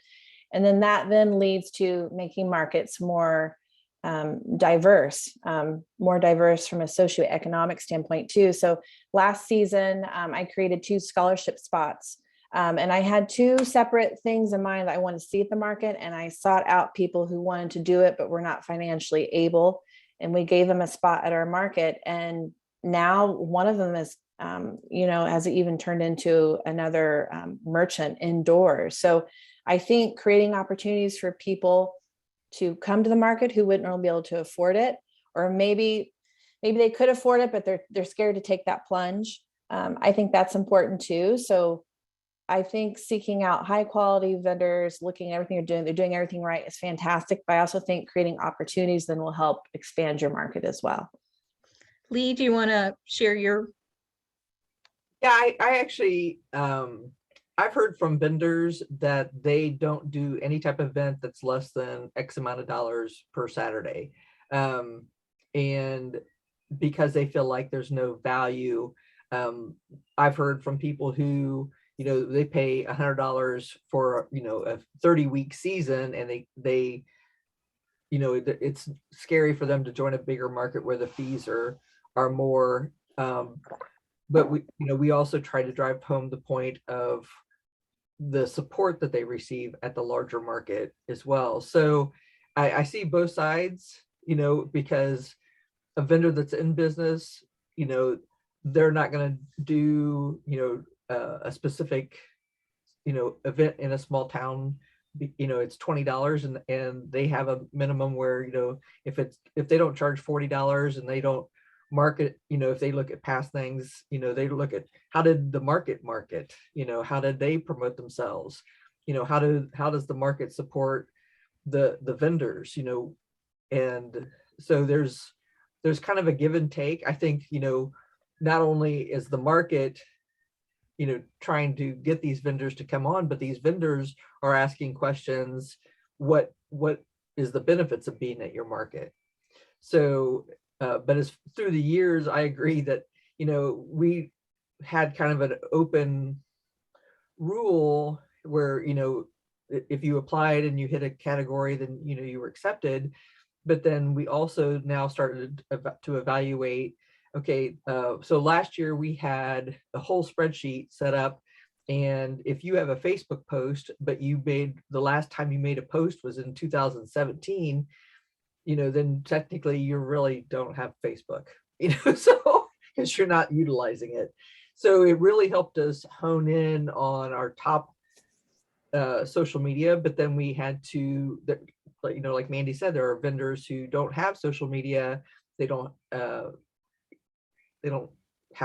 And then that then leads to making markets more diverse from a socioeconomic standpoint too. So last season, I created 2 scholarship spots. And I had 2 separate things in mind that I wanted to see at the market. And I sought out people who wanted to do it, but were not financially able. And we gave them a spot at our market. And now one of them is, has even turned into another merchant indoors. So I think creating opportunities for people to come to the market who wouldn't really be able to afford it, or maybe they could afford it, but they're scared to take that plunge. I think that's important too. So I think seeking out high quality vendors, looking at everything they're doing everything right is fantastic. But I also think creating opportunities then will help expand your market as well. Leigh, do you want to share your? Yeah, I actually, I've heard from vendors that they don't do any type of event that's less than X amount of dollars per Saturday. And because they feel like there's no value, I've heard from people who, they pay $100 for, a 30-week season, and they it's scary for them to join a bigger market where the fees are more. But we also try to drive home the point of the support that they receive at the larger market as well. So I see both sides, because a vendor that's in business, they're not going to do, a specific, event in a small town. It's $20 and they have a minimum where, if they don't charge $40 and they don't market, if they look at past things, they look at how did the market, how did they promote themselves? How does the market support the vendors, and so there's kind of a give and take. I think, not only is the market, trying to get these vendors to come on, but these vendors are asking questions. What is the benefits of being at your market? So, but as through the years, I agree that, we had kind of an open rule where, if you applied and you hit a category, then, you were accepted. But then we also now started to evaluate, okay, so last year we had a whole spreadsheet set up. And if you have a Facebook post, but the last time you made a post was in 2017, then technically you really don't have Facebook, so because you're not utilizing it. So it really helped us hone in on our top social media, but then we had to, like Mandy said, there are vendors who don't have social media. They don't have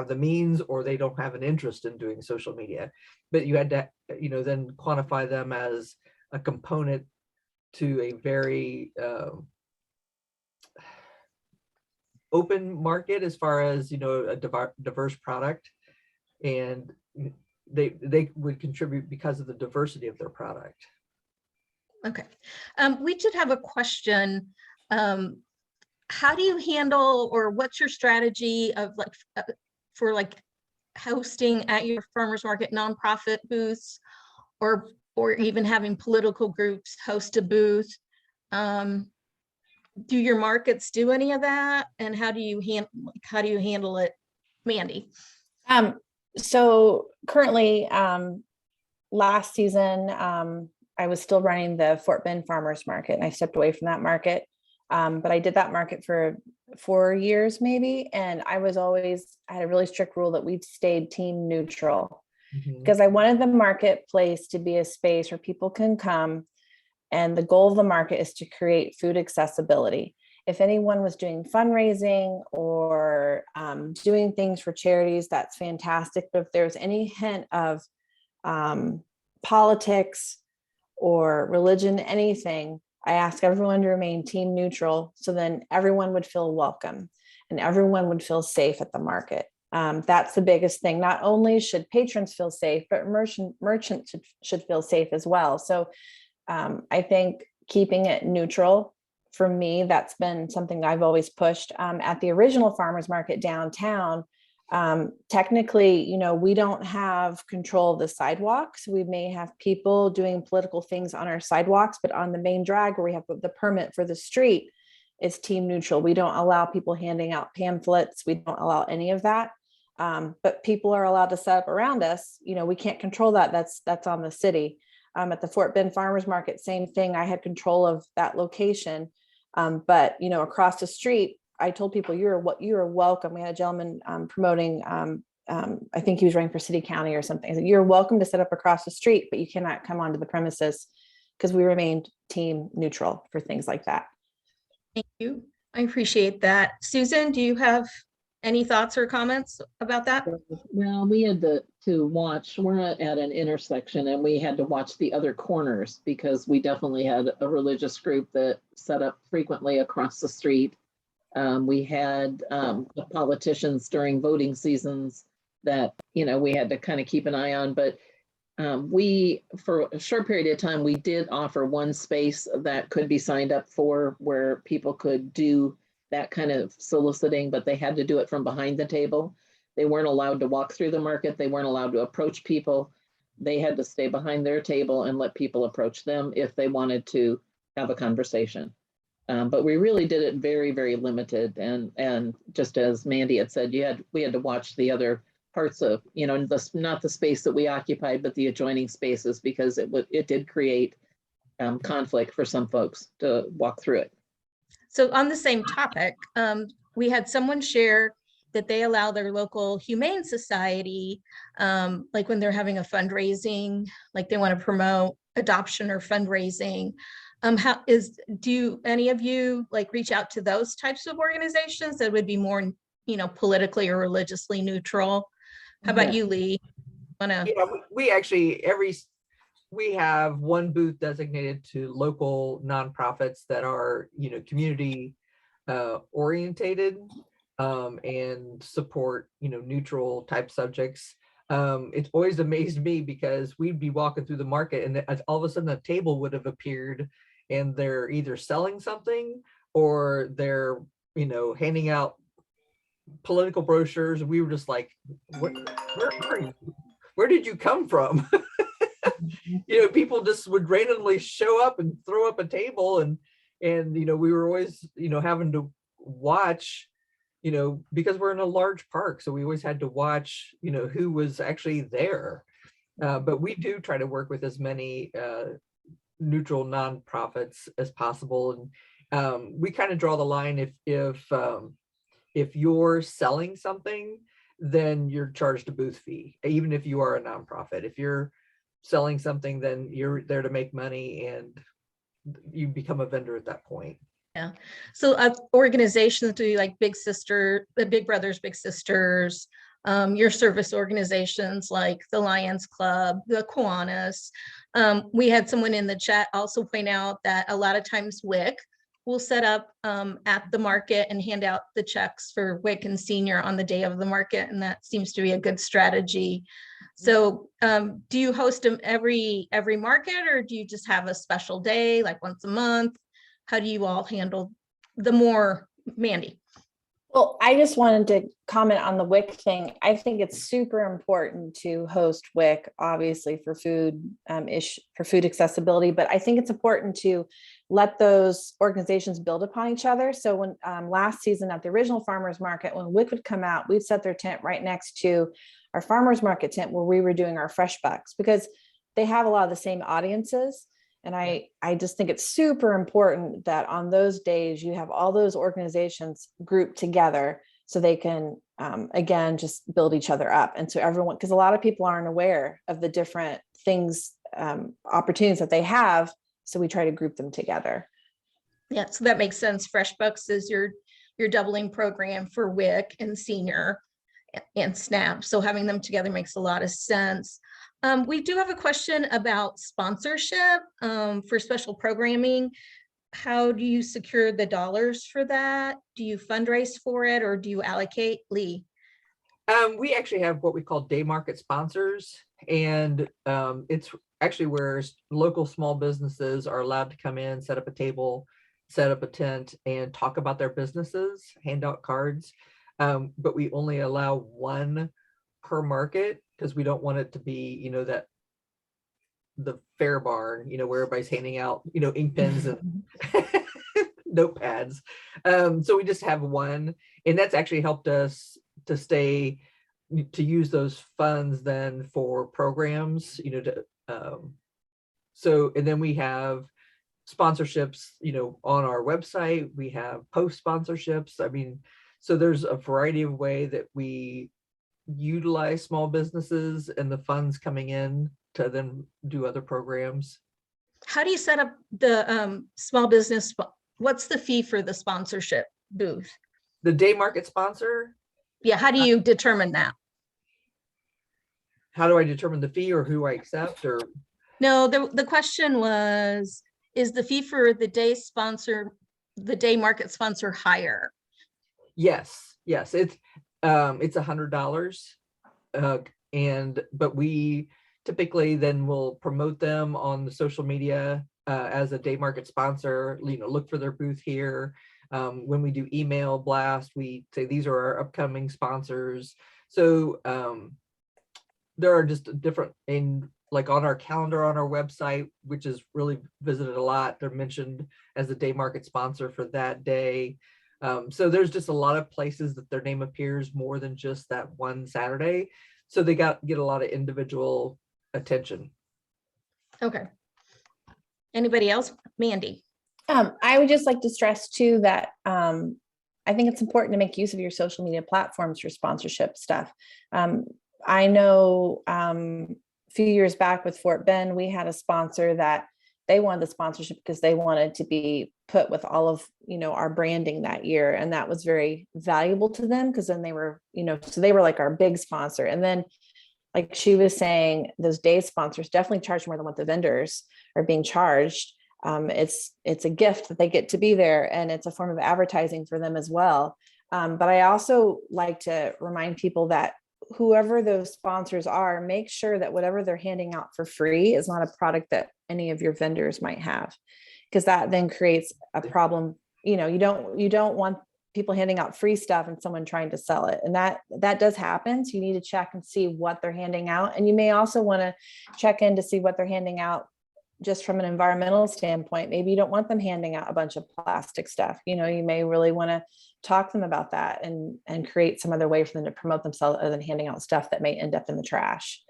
the means, or they don't have an interest in doing social media, but you had to, then quantify them as a component to a very open market as far as, a diverse product, and they would contribute because of the diversity of their product. Okay. We did have a question. How do you handle, or what's your strategy of for hosting at your farmers market nonprofit booths, or even having political groups host a booth? Do your markets do any of that? And how do you handle it, Mandy? So currently, last season, I was still running the Fort Bend Farmers Market, and I stepped away from that market. But I did that market for 4 years maybe. And I had a really strict rule that we stayed team neutral, because I wanted the marketplace to be a space where people can come. And the goal of the market is to create food accessibility. If anyone was doing fundraising or doing things for charities, that's fantastic. But if there's any hint of politics or religion, anything, I ask everyone to remain team neutral, so then everyone would feel welcome and everyone would feel safe at the market. That's the biggest thing. Not only should patrons feel safe, but merchants should feel safe as well. So I think keeping it neutral, for me, that's been something I've always pushed. At the original farmers market downtown, technically, we don't have control of the sidewalks. We may have people doing political things on our sidewalks, but on the main drag where we have the permit for the street, it's team neutral. We don't allow people handing out pamphlets. We don't allow any of that. But people are allowed to set up around us. We can't control that. That's on the city. At the Fort Bend Farmers Market, same thing. I had control of that location. But across the street, I told people, you are welcome. We had a gentleman promoting, I think he was running for city county or something. Said, you're welcome to set up across the street, but you cannot come onto the premises, because we remained team neutral for things like that. Thank you. I appreciate that. Susan, do you have any thoughts or comments about that? Well, we had to watch, we're at an intersection, and we had to watch the other corners, because we definitely had a religious group that set up frequently across the street. We had the politicians during voting seasons that, we had to kind of keep an eye on. But we, for a short period of time, we did offer one space that could be signed up for, where people could do that kind of soliciting, but they had to do it from behind the table. They weren't allowed to walk through the market. They weren't allowed to approach people. They had to stay behind their table and let people approach them if they wanted to have a conversation. But we really did it very, very limited. And just as Mandy had said, we had to watch the other parts of, not the space that we occupied, but the adjoining spaces, because it did create conflict for some folks to walk through it. So on the same topic, we had someone share that they allow their local humane society, like when they're having a fundraising, like they want to promote adoption or fundraising. Do any of you reach out to those types of organizations that would be more politically or religiously neutral. How about you, Leigh? Yeah, we actually, we have one booth designated to local nonprofits that are, community orientated and support, neutral type subjects. It's always amazed me because we'd be walking through the market and all of a sudden a table would have appeared and they're either selling something or they're, handing out political brochures. And we were just like, where did you come from? People just would randomly show up and throw up a table and we were always, having to watch, because we're in a large park. So we always had to watch, who was actually there. But we do try to work with as many neutral nonprofits as possible. And we kind of draw the line if you're selling something, then you're charged a booth fee, even if you are a nonprofit. If you're selling something, then you're there to make money and you become a vendor at that point. Yeah. So organizations do like Big Sister, the Big Brothers, Big Sisters, your service organizations like the Lions Club, the Kiwanis. We had someone in the chat also point out that a lot of times WIC will set up at the market and hand out the checks for WIC and senior on the day of the market. And that seems to be a good strategy. So do you host them every market, or do you just have a special day like once a month? How do you all handle the more, Mandy? Well, I just wanted to comment on the WIC thing. I think it's super important to host WIC, obviously for food for food accessibility, but I think it's important to let those organizations build upon each other. So when last season at the original farmers market, when WIC would come out, we'd set their tent right next to our farmers market tent where we were doing our fresh bucks, because they have a lot of the same audiences. And I just think it's super important that on those days you have all those organizations grouped together so they can, again, just build each other up. And so everyone, because a lot of people aren't aware of the different things, opportunities that they have. So we try to group them together. Yeah, so that makes sense. FreshBooks is your doubling program for WIC and senior and SNAP. So having them together makes a lot of sense. We do have a question about sponsorship for special programming. How do you secure the dollars for that? Do you fundraise for it, or do you allocate? Leigh? We actually have what we call day market sponsors, and it's actually where local small businesses are allowed to come in, set up a table, set up a tent, and talk about their businesses, hand out cards. But we only allow one per market because we don't want it to be, that the fair barn, where everybody's handing out, ink pens and notepads. So we just have one, and that's actually helped us to use those funds then for programs, so, and then we have sponsorships, on our website. We have post sponsorships. I mean, so there's a variety of way that we utilize small businesses and the funds coming in to then do other programs. How do you set up the small business? What's the fee for the sponsorship booth? The day market sponsor? Yeah, how do you determine that? How do I determine the fee, or who I accept? Or no, the question was, is the fee for the day market sponsor higher? Yes, it's $100, but we typically then will promote them on the social media as a day market sponsor. Look for their booth here. When we do email blast, we say these are our upcoming sponsors. So there are just different, like on our calendar on our website, which is really visited a lot, they're mentioned as a day market sponsor for that day. So there's just a lot of places that their name appears more than just that one Saturday. So they get a lot of individual attention. Okay. Anybody else? Mandy? I would just like to stress too that I think it's important to make use of your social media platforms for sponsorship stuff. I know a few years back with Fort Bend, we had a sponsor that they wanted the sponsorship because they wanted to be put with all of, our branding that year. And that was very valuable to them, because then they were, so they were like our big sponsor. And then, like she was saying, those day sponsors definitely charge more than what the vendors are being charged. It's a gift that they get to be there, and it's a form of advertising for them as well. But I also like to remind people that whoever those sponsors are, make sure that whatever they're handing out for free is not a product that any of your vendors might have, because that then creates a problem. You don't want people handing out free stuff and someone trying to sell it. And that does happen. So you need to check and see what they're handing out. And you may also want to check in to see what they're handing out just from an environmental standpoint. Maybe you don't want them handing out a bunch of plastic stuff. You may really want to talk to them about that and create some other way for them to promote themselves other than handing out stuff that may end up in the trash.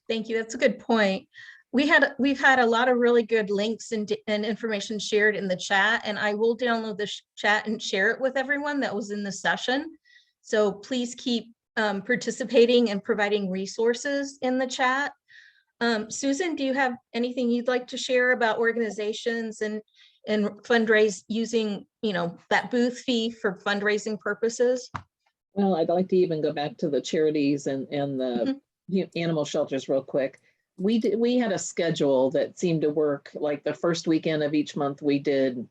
Thank you. That's a good point. We've had a lot of really good links and information shared in the chat, and I will download the chat and share it with everyone that was in the session. So please keep participating and providing resources in the chat. Susan, do you have anything you'd like to share about organizations and fundraise using, that booth fee for fundraising purposes? Well, I'd like to even go back to the charities and the animal shelters real quick. We had a schedule that seemed to work. Like the first weekend of each month, we did,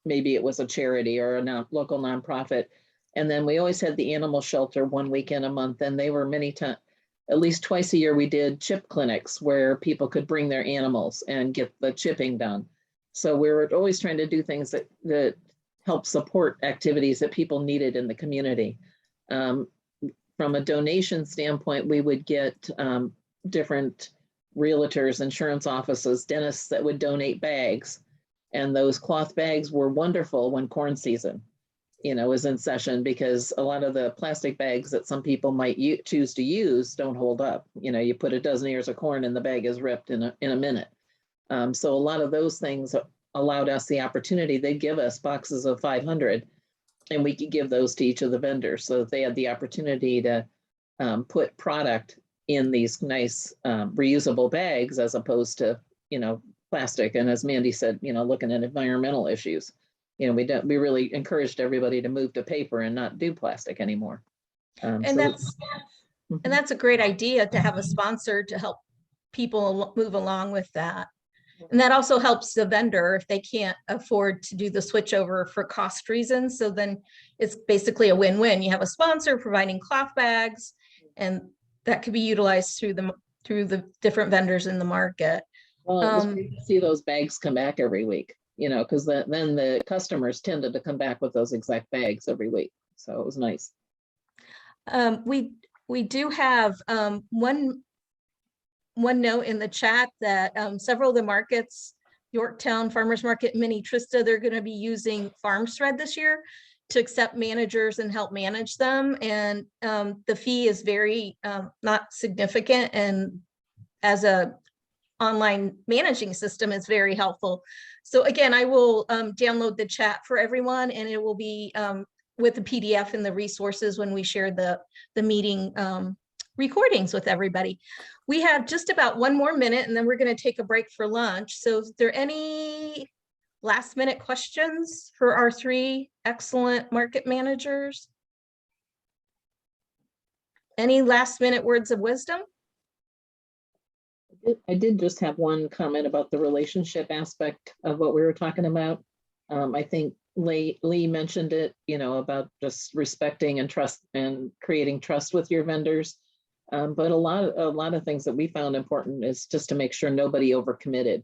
maybe it was a charity or a local nonprofit. And then we always had the animal shelter one weekend a month. And they were many times, at least twice a year, we did chip clinics where people could bring their animals and get the chipping done. So we were always trying to do things that help support activities that people needed in the community. From a donation standpoint, we would get different realtors, insurance offices, dentists that would donate bags. And those cloth bags were wonderful when corn season, was in session, because a lot of the plastic bags that some people might choose to use don't hold up. You put a dozen ears of corn and the bag is ripped in a minute. So a lot of those things allowed us the opportunity. They'd give us boxes of 500 and we could give those to each of the vendors, so that they had the opportunity to put product in these nice reusable bags, as opposed to, plastic. And as Mandy said, looking at environmental issues, we really encouraged everybody to move to paper and not do plastic anymore. And that's a great idea, to have a sponsor to help people move along with that. And that also helps the vendor if they can't afford to do the switch over for cost reasons. So then it's basically a win-win. You have a sponsor providing cloth bags, and that could be utilized through the different vendors in the market. Well, it was great to see those bags come back every week, because then the customers tended to come back with those exact bags every week. So it was nice. We do have one note in the chat that several of the markets, Yorktown Farmers Market, Mini Trista, they're going to be using FarmSthread this year to accept managers and help manage them. And the fee is very not significant. And as a online managing system, is very helpful. So again, I will download the chat for everyone, and it will be with the PDF and the resources when we share the meeting recordings with everybody. We have just about 1 more minute, and then we're going to take a break for lunch. So is there any last minute questions for our 3 excellent market managers? Any last minute words of wisdom? I did just have one comment about the relationship aspect of what we were talking about. I think Leigh mentioned it, about just respecting and trust and creating trust with your vendors. But a lot of things that we found important is just to make sure nobody overcommitted,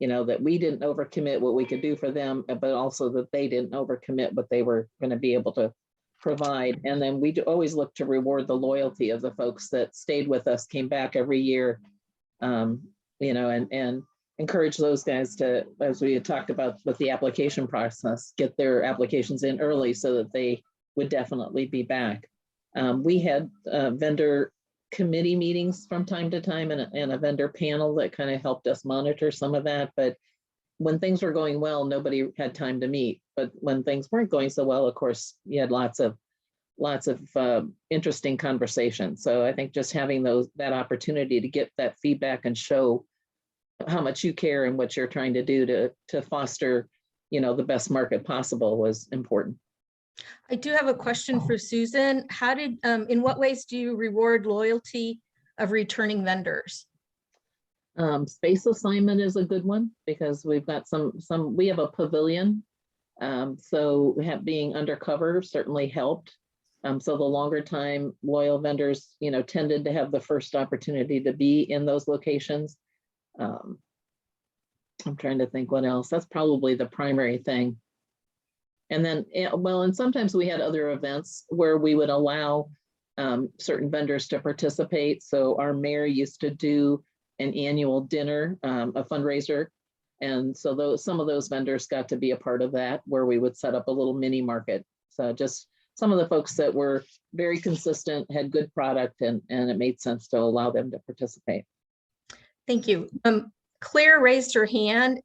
that we didn't overcommit what we could do for them, but also that they didn't overcommit what they were going to be able to provide. And then we always look to reward the loyalty of the folks that stayed with us, came back every year, and encourage those guys to, as we had talked about with the application process, get their applications in early so that they would definitely be back. We had vendor committee meetings from time to time, and a vendor panel that kind of helped us monitor some of that. But when things were going well, nobody had time to meet. But when things weren't going so well, of course, you had lots of interesting conversations. So I think just having that opportunity to get that feedback and show how much you care and what you're trying to do to foster, the best market possible was important. I do have a question for Susan. In what ways do you reward loyalty of returning vendors? Space assignment is a good one because we've got we have a pavilion. So being undercover certainly helped. So the longer time loyal vendors, tended to have the first opportunity to be in those locations. I'm trying to think what else. That's probably the primary thing. And then, and sometimes we had other events where we would allow certain vendors to participate. So our mayor used to do an annual dinner, a fundraiser. And so some of those vendors got to be a part of that, where we would set up a little mini market. So just some of the folks that were very consistent, had good product, and it made sense to allow them to participate. Thank you. Claire raised her hand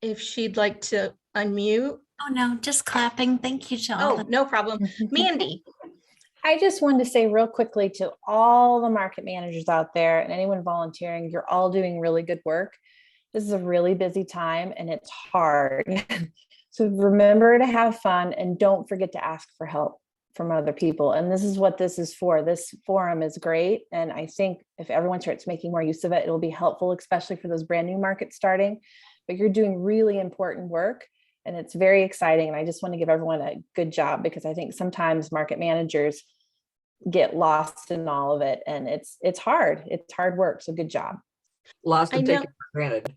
if she'd like to unmute. Oh, no, just clapping. Thank you, Jill. Oh, no problem. Mandy. I just wanted to say real quickly to all the market managers out there and anyone volunteering, you're all doing really good work. This is a really busy time and it's hard. So remember to have fun and don't forget to ask for help from other people. And this is what this is for. This forum is great. And I think if everyone starts making more use of it, it'll be helpful, especially for those brand new markets starting. But you're doing really important work and it's very exciting. And I just want to give everyone a good job because I think sometimes market managers get lost in all of it. And it's hard. It's hard work. So good job. Lost and taken for granted.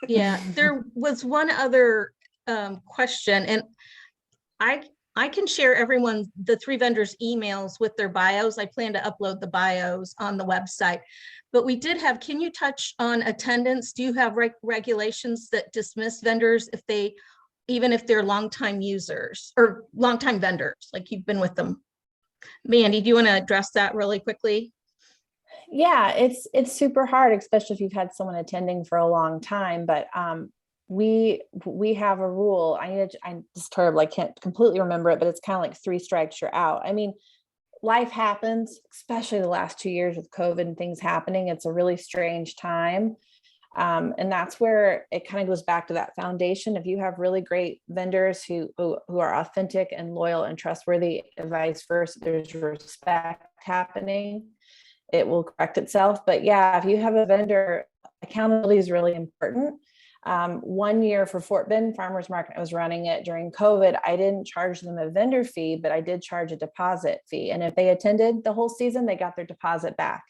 Yeah, there was one other question, and I can share the 3 vendors' emails with their bios. I plan to upload the bios on the website. But we did have, can you touch on attendance? Do you have regulations that dismiss vendors even if they're longtime users or longtime vendors, like you've been with them? Mandy, do you want to address that really quickly? Yeah, it's super hard, especially if you've had someone attending for a long time. But we have a rule. It's terrible. I can't completely remember it, but it's kind of like 3 strikes, you're out. I mean, life happens, especially the last 2 years with COVID and things happening. It's a really strange time. And that's where it kind of goes back to that foundation. If you have really great vendors who are authentic and loyal and trustworthy, and vice versa, there's respect happening, it will correct itself. But yeah, if you have a vendor, accountability is really important. 1 year for Fort Bend Farmers Market, I was running it during COVID. I didn't charge them a vendor fee, but I did charge a deposit fee. And if they attended the whole season, they got their deposit back.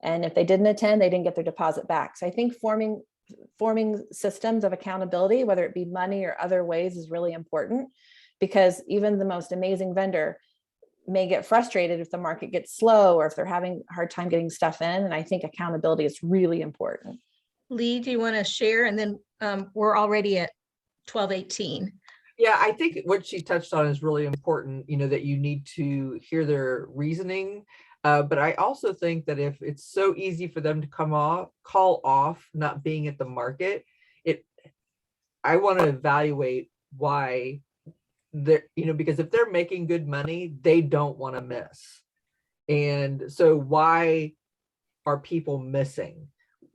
And if they didn't attend, they didn't get their deposit back. So I think forming systems of accountability, whether it be money or other ways, is really important, because even the most amazing vendor may get frustrated if the market gets slow or if they're having a hard time getting stuff in. And I think accountability is really important. Leigh, do you want to share? And then we're already at 12:18. Yeah, I think what she touched on is really important, that you need to hear their reasoning. But I also think that if it's so easy for them to call off not being at the market, I want to evaluate why they're, because if they're making good money, they don't want to miss. And so why are people missing?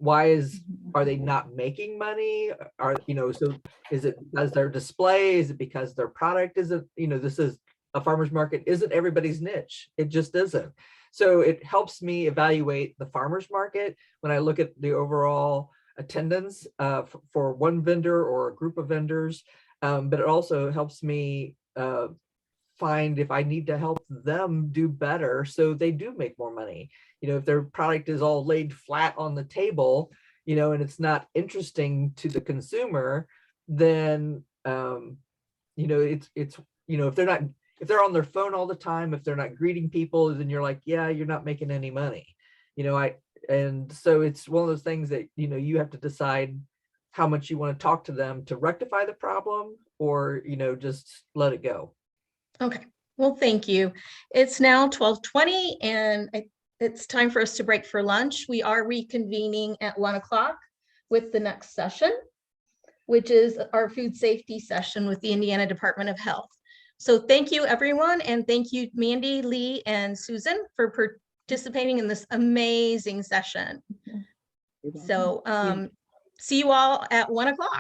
Are they not making money? So is it because their display? Is it because their product isn't, this is a farmer's market, isn't everybody's niche. It just isn't. So it helps me evaluate the farmer's market when I look at the overall attendance for one vendor or a group of vendors. But it also helps me find if I need to help them do better so they do make more money. If their product is all laid flat on the table, and it's not interesting to the consumer, then if they're on their phone all the time, if they're not greeting people, then you're like, yeah, you're not making any money. And so it's one of those things that, you have to decide how much you want to talk to them to rectify the problem or, just let it go. Okay, well, thank you. It's now 12:20 and it's time for us to break for lunch. We are reconvening at 1 o'clock with the next session, which is our food safety session with the Indiana Department of Health. So thank you, everyone. And thank you, Mandy, Leigh, and Susan for participating in this amazing session. So see you all at 1 o'clock.